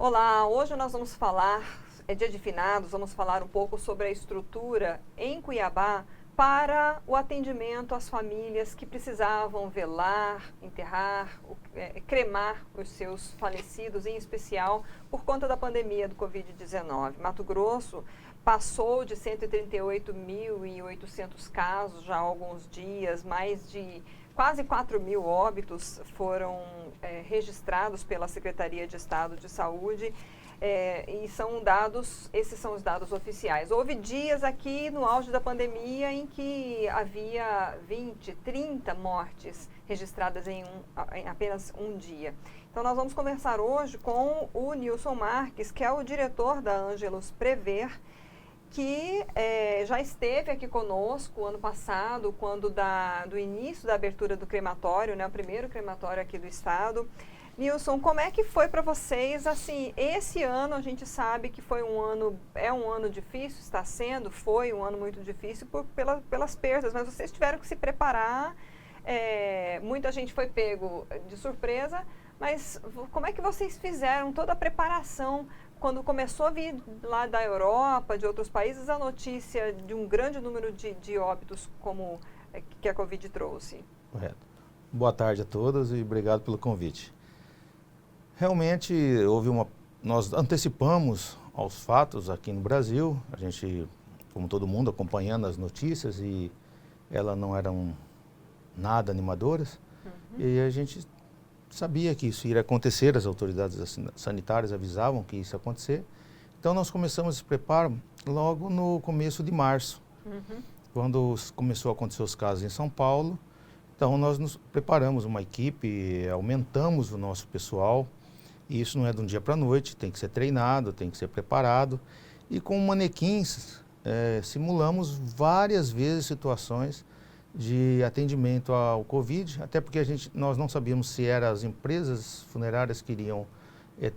Olá, hoje nós vamos falar, é dia de finados, vamos falar um pouco sobre a estrutura em Cuiabá para o atendimento às famílias que precisavam velar, enterrar, cremar os seus falecidos, em especial por conta da pandemia do Covid-19. Mato Grosso passou de 138.800 casos já há alguns dias, mais de quase 4.000 óbitos foram registrados pela Secretaria de Estado de Saúde. Esses são os dados oficiais. Houve dias aqui no auge da pandemia em que havia 20, 30 mortes registradas em apenas um dia. Então nós vamos conversar hoje com o Nilson Marques, que é o diretor da Ângelos Prever, que já esteve aqui conosco ano passado, quando do início da abertura do crematório, né, o primeiro crematório aqui do estado. Nilson, como é que foi para vocês? Assim, esse ano a gente sabe que foi um ano difícil, foi um ano muito difícil pelas perdas, mas vocês tiveram que se preparar, muita gente foi pego de surpresa, mas como é que vocês fizeram toda a preparação quando começou a vir lá da Europa, de outros países, a notícia de um grande número de óbitos como que a Covid trouxe? Correto. Boa tarde a todos e obrigado pelo convite. Realmente nós antecipamos aos fatos aqui no Brasil, a gente, como todo mundo, acompanhando as notícias e elas não eram nada animadoras, e a gente sabia que isso iria acontecer, as autoridades sanitárias avisavam que isso ia acontecer. Então nós começamos esse preparo logo no começo de março, quando começou a acontecer os casos em São Paulo. Então nós nos preparamos uma equipe, aumentamos o nosso pessoal, e isso não é de um dia para a noite, tem que ser treinado, tem que ser preparado. E com manequins, simulamos várias vezes situações de atendimento ao Covid, até porque nós não sabíamos se eram as empresas funerárias que iriam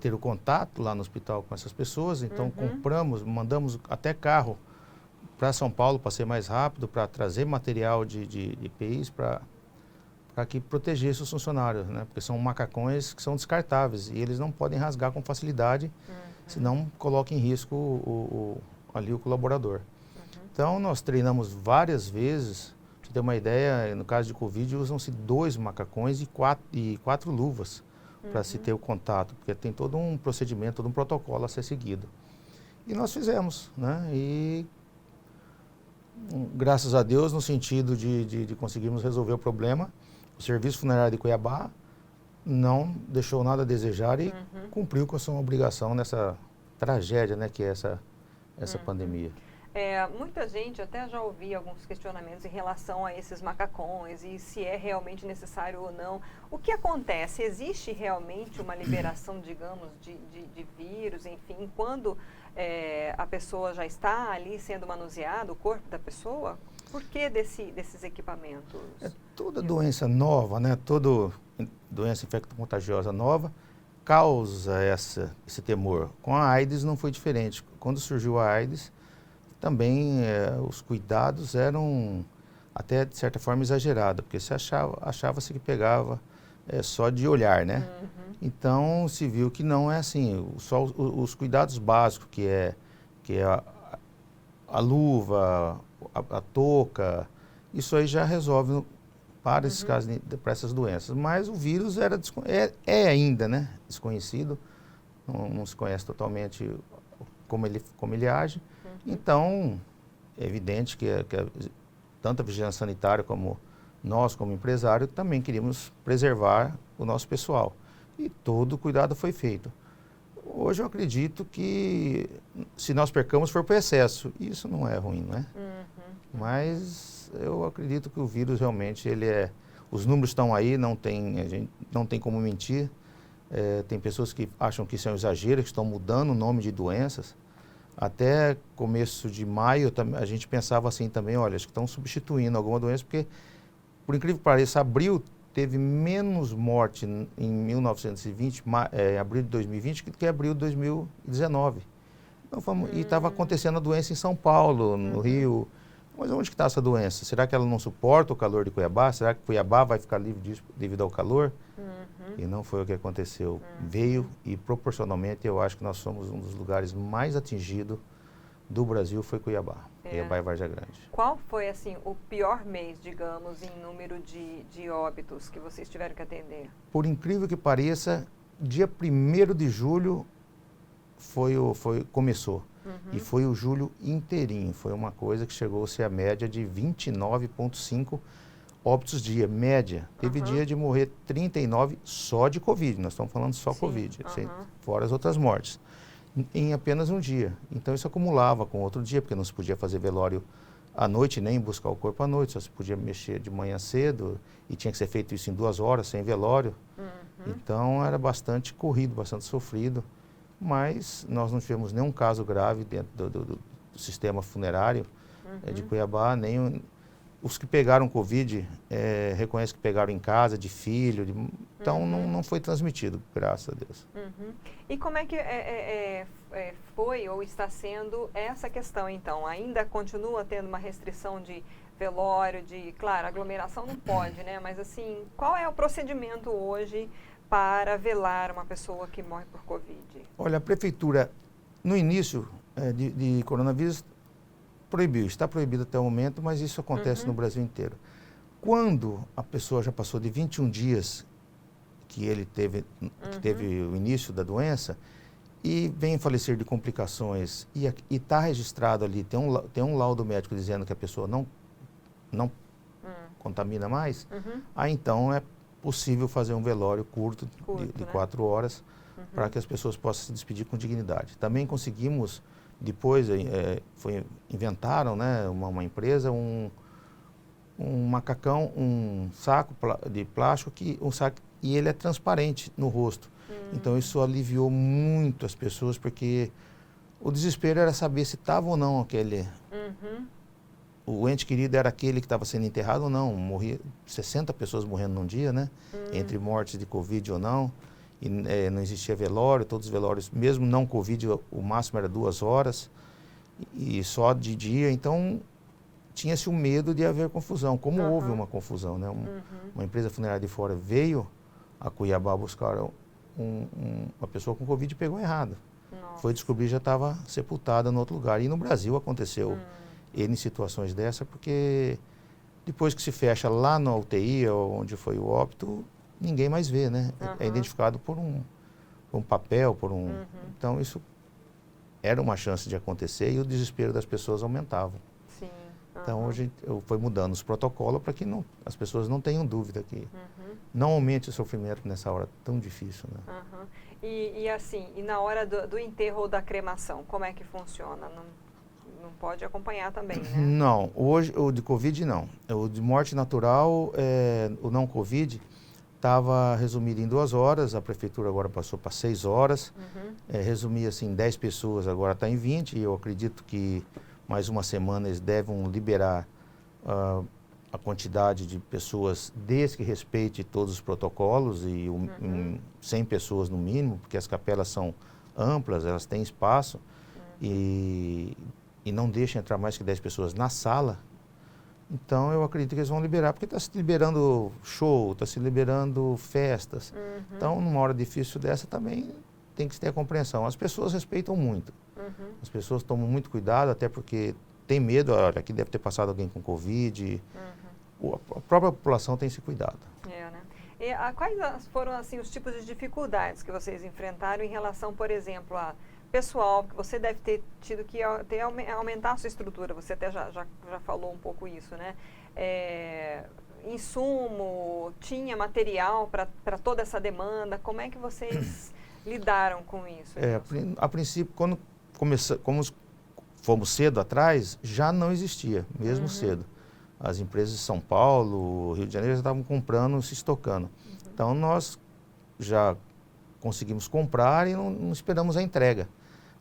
ter o contato lá no hospital com essas pessoas, então mandamos até carro para São Paulo para ser mais rápido, para trazer material de EPIs para que protegesse os funcionários, né? Porque são macacões que são descartáveis e eles não podem rasgar com facilidade, senão coloca em risco ali o colaborador. Então nós treinamos várias vezes. Para você ter uma ideia, no caso de Covid, usam-se 2 macacões e quatro luvas para se ter o contato, porque tem todo um procedimento, todo um protocolo a ser seguido. E nós fizemos, né? E graças a Deus, no sentido de conseguirmos resolver o problema, o Serviço Funerário de Cuiabá não deixou nada a desejar e cumpriu com a sua obrigação nessa tragédia, né, que é essa pandemia. Muita gente, até já ouvi alguns questionamentos em relação a esses macacões e se é realmente necessário ou não. O que acontece? Existe realmente uma liberação, digamos, de vírus, enfim, quando a pessoa já está ali sendo manuseada, o corpo da pessoa? Por que desses equipamentos? Toda doença nova, né, toda doença infecto-contagiosa nova causa esse temor. Com a AIDS não foi diferente. Quando surgiu a AIDS, também os cuidados eram até de certa forma exagerados, porque achava-se que pegava só de olhar, né? Então se viu que não é assim, só os cuidados básicos, que é a luva, a touca, isso aí já resolve para esses casos, para essas doenças. Mas o vírus é ainda, né, desconhecido, não se conhece totalmente como ele age. Então, é evidente que tanto a vigilância sanitária como nós, como empresário, também queríamos preservar o nosso pessoal. E todo o cuidado foi feito. Hoje eu acredito que se nós pecamos for por excesso, isso não é ruim, né? Mas eu acredito que o vírus realmente, os números estão aí, a gente não tem como mentir. Tem pessoas que acham que isso é um exagero, que estão mudando o nome de doenças. Até começo de maio, a gente pensava assim também, olha, acho que estão substituindo alguma doença, porque, por incrível que pareça, abril teve menos morte em 1920, abril de 2020, que abril de 2019. Então, e estava acontecendo a doença em São Paulo, no Rio, Mas onde que está essa doença? Será que ela não suporta o calor de Cuiabá? Será que Cuiabá vai ficar livre disso devido ao calor? E não foi o que aconteceu. Veio e proporcionalmente eu acho que nós somos um dos lugares mais atingidos do Brasil, foi Cuiabá. Cuiabá e Várzea Grande. Qual foi, assim, o pior mês, digamos, em número de óbitos que vocês tiveram que atender? Por incrível que pareça, dia 1º de julho começou. E foi o julho inteirinho. Foi uma coisa que chegou-se à média de 29,5 óbitos dia, média. Teve dia de morrer 39 só de Covid. Nós estamos falando só Covid, fora as outras mortes. Em apenas um dia. Então isso acumulava com outro dia, porque não se podia fazer velório à noite, nem buscar o corpo à noite, só se podia mexer de manhã cedo, e tinha que ser feito isso em 2 horas, sem velório. Então era bastante corrido, bastante sofrido, mas nós não tivemos nenhum caso grave dentro do sistema funerário de Cuiabá, nem os que pegaram Covid, reconhecem que pegaram em casa, de filho, então não foi transmitido, graças a Deus. E como é que foi ou está sendo essa questão, então? Ainda continua tendo uma restrição de velório, claro, aglomeração não pode, né? Mas assim, qual é o procedimento hoje para velar uma pessoa que morre por Covid? Olha, a prefeitura, no início de coronavírus, proibiu, está proibido até o momento, mas isso acontece no Brasil inteiro. Quando a pessoa já passou de 21 dias que ele teve o início da doença e vem falecer de complicações e está registrado ali, tem um laudo médico dizendo que a pessoa não contamina mais, aí então é possível fazer um velório curto de 4 horas para que as pessoas possam se despedir com dignidade. Também conseguimos, depois inventaram, né, uma empresa, um macacão, um saco de plástico, e ele é transparente no rosto. Então isso aliviou muito as pessoas, porque o desespero era saber se estava ou não o ente querido era aquele que estava sendo enterrado ou não. Morria 60 pessoas morrendo num dia, né? Entre mortes de Covid ou não. E não existia velório, todos os velórios, mesmo não Covid, o máximo era 2 horas. E só de dia, então tinha-se o medo de haver confusão, como houve uma confusão, né? Uma empresa funerária de fora veio a Cuiabá buscar uma pessoa com Covid e pegou errado. Foi descobrir, já estava sepultada em outro lugar. E no Brasil aconteceu em situações dessa, porque depois que se fecha lá na UTI, onde foi o óbito, ninguém mais vê, né? É identificado por um papel, Então isso era uma chance de acontecer e o desespero das pessoas aumentava. Sim. Então hoje foi mudando os protocolos para que as pessoas não tenham dúvida que não aumente o sofrimento nessa hora tão difícil, né? E assim, na hora do enterro ou da cremação, como é que funciona? Não pode acompanhar também, né? Não, hoje o de Covid não. O de morte natural, o não Covid, estava resumido em 2 horas, a prefeitura agora passou para 6 horas, resumia assim 10 pessoas, agora está em 20, e eu acredito que mais uma semana eles devem liberar a quantidade de pessoas, desde que respeite todos os protocolos, e 100 pessoas no mínimo, porque as capelas são amplas, elas têm espaço, e não deixam entrar mais que 10 pessoas na sala. Então eu acredito que eles vão liberar, porque está se liberando show, está se liberando festas. Então numa hora difícil dessa também tem que ter a compreensão. As pessoas respeitam muito. As pessoas tomam muito cuidado, até porque tem medo, olha, aqui deve ter passado alguém com Covid. A própria população tem esse cuidado. Né? E quais foram assim os tipos de dificuldades que vocês enfrentaram em relação, por exemplo, a pessoal, que você deve ter tido que aumentar a sua estrutura, você até já falou um pouco isso, né? Insumo, tinha material para toda essa demanda, como é que vocês lidaram com isso? A princípio, quando fomos cedo atrás, já não existia, mesmo cedo. As empresas de São Paulo, Rio de Janeiro já estavam comprando, se estocando. Então nós já conseguimos comprar e não esperamos a entrega.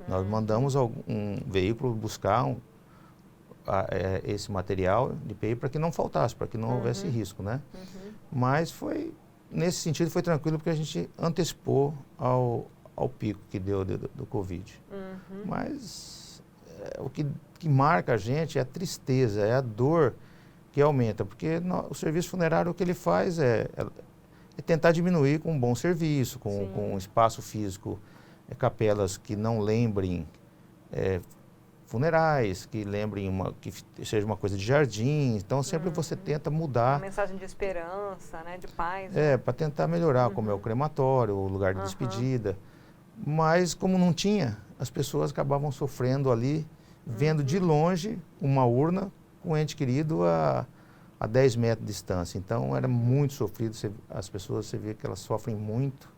Nós mandamos um veículo buscar esse material de EPI para que não faltasse, para que não houvesse risco, né? Mas nesse sentido foi tranquilo, porque a gente antecipou ao pico que deu do Covid. Mas o que marca a gente é a tristeza, é a dor que aumenta, porque o serviço funerário o que ele faz é tentar diminuir com um bom serviço, com um espaço físico, capelas que não lembrem funerais, que lembrem que seja uma coisa de jardim. Então sempre você tenta mudar. Uma mensagem de esperança, né, de paz. Para tentar melhorar, como é o crematório, o lugar de despedida. Mas como não tinha, as pessoas acabavam sofrendo ali, vendo de longe uma urna com um ente querido a 10 metros de distância. Então era muito sofrido, as pessoas, você vê que elas sofrem muito.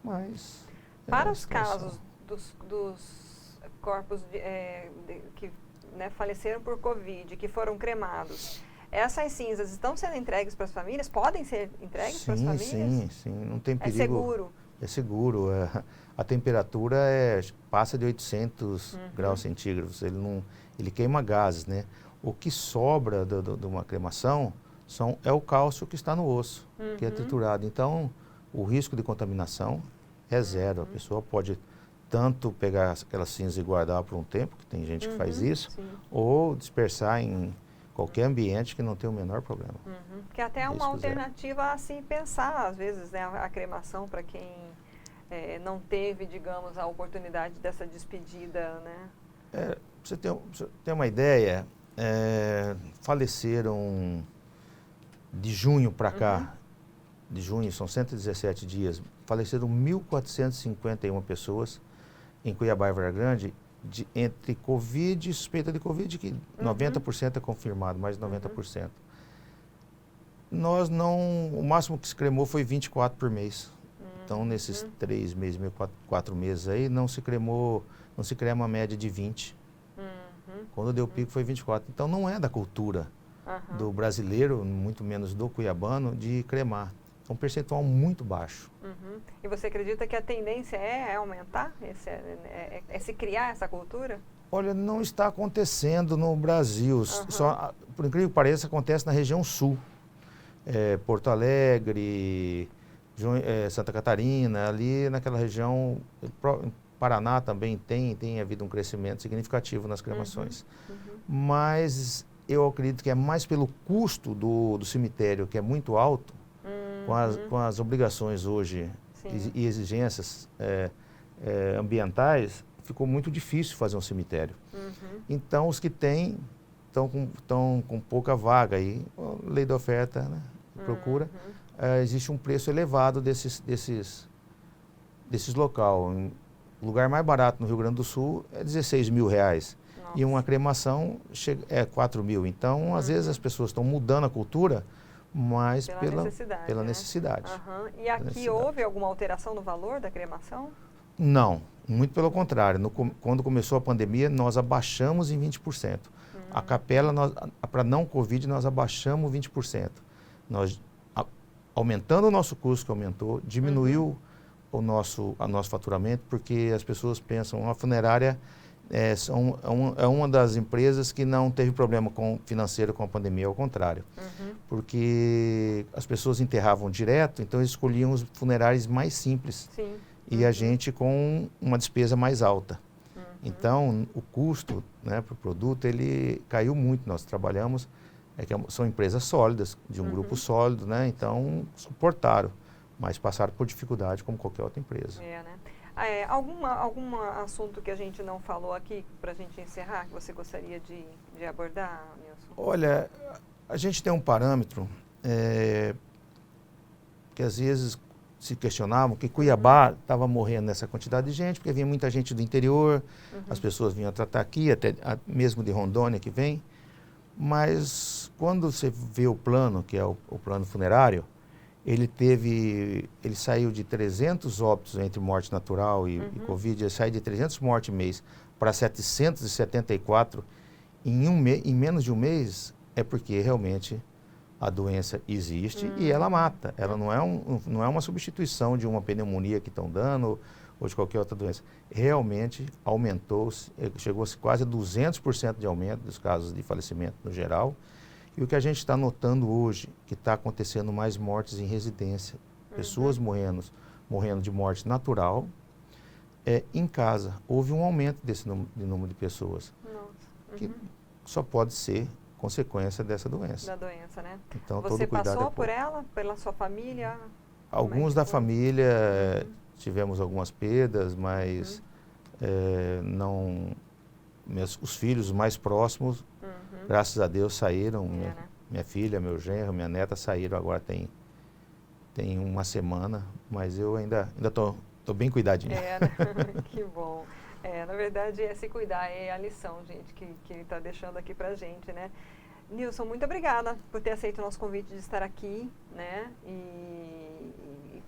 Mas... Para os casos dos corpos que faleceram por Covid, que foram cremados, essas cinzas estão sendo entregues para as famílias? Podem ser entregues para as famílias? Sim, não tem perigo. É seguro? É seguro. A temperatura passa de 800 graus centígrados. Ele queima gases, né? O que sobra de uma cremação é o cálcio que está no osso, que é triturado. Então, o risco de contaminação é zero. A pessoa pode tanto pegar aquela cinza e guardar por um tempo, que tem gente que faz isso, ou dispersar em qualquer ambiente que não tem o menor problema. Que até é uma alternativa a se pensar, às vezes, né, a cremação para quem não teve, digamos, a oportunidade dessa despedida, né? Pra você ter uma ideia, faleceram de junho para cá, de junho, são 117 dias, faleceram 1.451 pessoas em Cuiabá e Vargem Grande, entre Covid e suspeita de Covid, que 90% é confirmado, mais de 90%. O máximo que se cremou foi 24 por mês. Então, nesses 3 meses, 4 meses aí, não se crema uma média de 20. Quando deu pico foi 24. Então, não é da cultura do brasileiro, muito menos do cuiabano, de cremar. É um percentual muito baixo. E você acredita que a tendência é aumentar, se criar essa cultura? Olha, não está acontecendo no Brasil. Só, por incrível que pareça, acontece na região sul. Porto Alegre, Santa Catarina, ali naquela região, Paraná também tem havido um crescimento significativo nas cremações. Mas eu acredito que é mais pelo custo do cemitério, que é muito alto, com as obrigações hoje e exigências ambientais, ficou muito difícil fazer um cemitério. Então, os que têm estão com pouca vaga aí, lei da oferta, né, procura, existe um preço elevado desses local. O lugar mais barato no Rio Grande do Sul é R$16 mil. Nossa. E uma cremação é 4 mil. Então, às vezes as pessoas estão mudando a cultura, mas pela necessidade. E aqui houve alguma alteração no valor da cremação? Não, muito pelo contrário. Quando começou a pandemia, nós abaixamos em 20%. A capela, para não Covid, nós abaixamos 20%. Nós, aumentando o nosso custo, que aumentou, diminuiu o nosso faturamento, porque as pessoas pensam, a funerária é uma das empresas que não teve problema financeiro com a pandemia, ao contrário. Porque as pessoas enterravam direto, então eles escolhiam os funerais mais simples. E a gente com uma despesa mais alta. Então, o custo, né, para o produto, ele caiu muito. Nós trabalhamos, são empresas sólidas, de um grupo sólido, né, então suportaram, mas passaram por dificuldade como qualquer outra empresa. Algum assunto que a gente não falou aqui, para a gente encerrar, que você gostaria de abordar, Nilson? Olha, a gente tem um parâmetro que às vezes se questionavam que Cuiabá estava morrendo nessa quantidade de gente, porque vinha muita gente do interior, as pessoas vinham tratar aqui, até mesmo de Rondônia que vem, mas quando você vê o plano, que é o plano funerário, ele saiu de 300 óbitos entre morte natural e Covid, ele saiu de 300 mortes mês para 774 em menos de um mês, é porque realmente a doença existe e ela mata. Ela não é uma substituição de uma pneumonia que estão dando ou de qualquer outra doença. Realmente aumentou, chegou-se quase a 200% de aumento dos casos de falecimento no geral. E o que a gente está notando hoje, que está acontecendo mais mortes em residência, pessoas morrendo de morte natural, em casa. Houve um aumento desse número de pessoas, Nossa. que só pode ser consequência dessa doença. Da doença, né? Então, Você todo cuidado passou é pouco. por ela, pela sua família? Alguns da família tivemos algumas perdas, mas não... os filhos mais próximos, graças a Deus, saíram. Minha filha, meu genro, minha neta saíram agora tem uma semana, mas eu ainda tô bem cuidadinho. Né? Que bom. Na verdade, se cuidar é a lição, gente, que ele está deixando aqui pra gente, né? Nilson, muito obrigada por ter aceito o nosso convite de estar aqui, né? E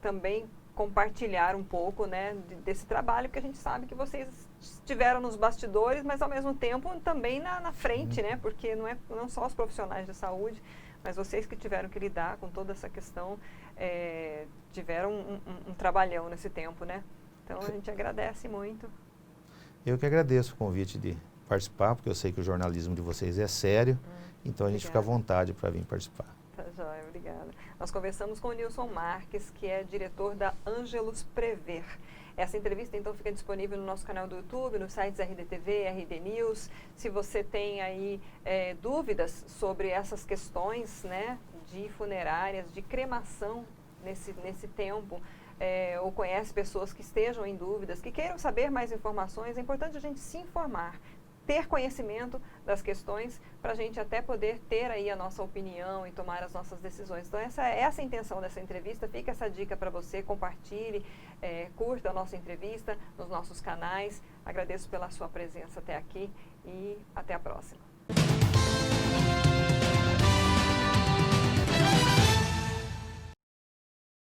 também compartilhar um pouco, né, desse trabalho que a gente sabe que vocês estiveram nos bastidores, mas ao mesmo tempo também na frente, né? Porque não só os profissionais de saúde, mas vocês que tiveram que lidar com toda essa questão, tiveram um trabalhão nesse tempo, né? Então a gente agradece muito. Eu que agradeço o convite de participar, porque eu sei que o jornalismo de vocês é sério, então a gente fica à vontade para vir participar. Tá joia, obrigada. Nós conversamos com o Nilson Marques, que é diretor da Ângelos Prever. Essa entrevista, então, fica disponível no nosso canal do YouTube, nos sites RDTV, RD News. Se você tem aí dúvidas sobre essas questões, né, de funerárias, de cremação nesse tempo, ou conhece pessoas que estejam em dúvidas, que queiram saber mais informações, é importante a gente se informar, ter conhecimento das questões para a gente até poder ter aí a nossa opinião e tomar as nossas decisões. Então essa é a intenção dessa entrevista, fica essa dica para você, compartilhe, curta a nossa entrevista nos nossos canais. Agradeço pela sua presença até aqui e até a próxima.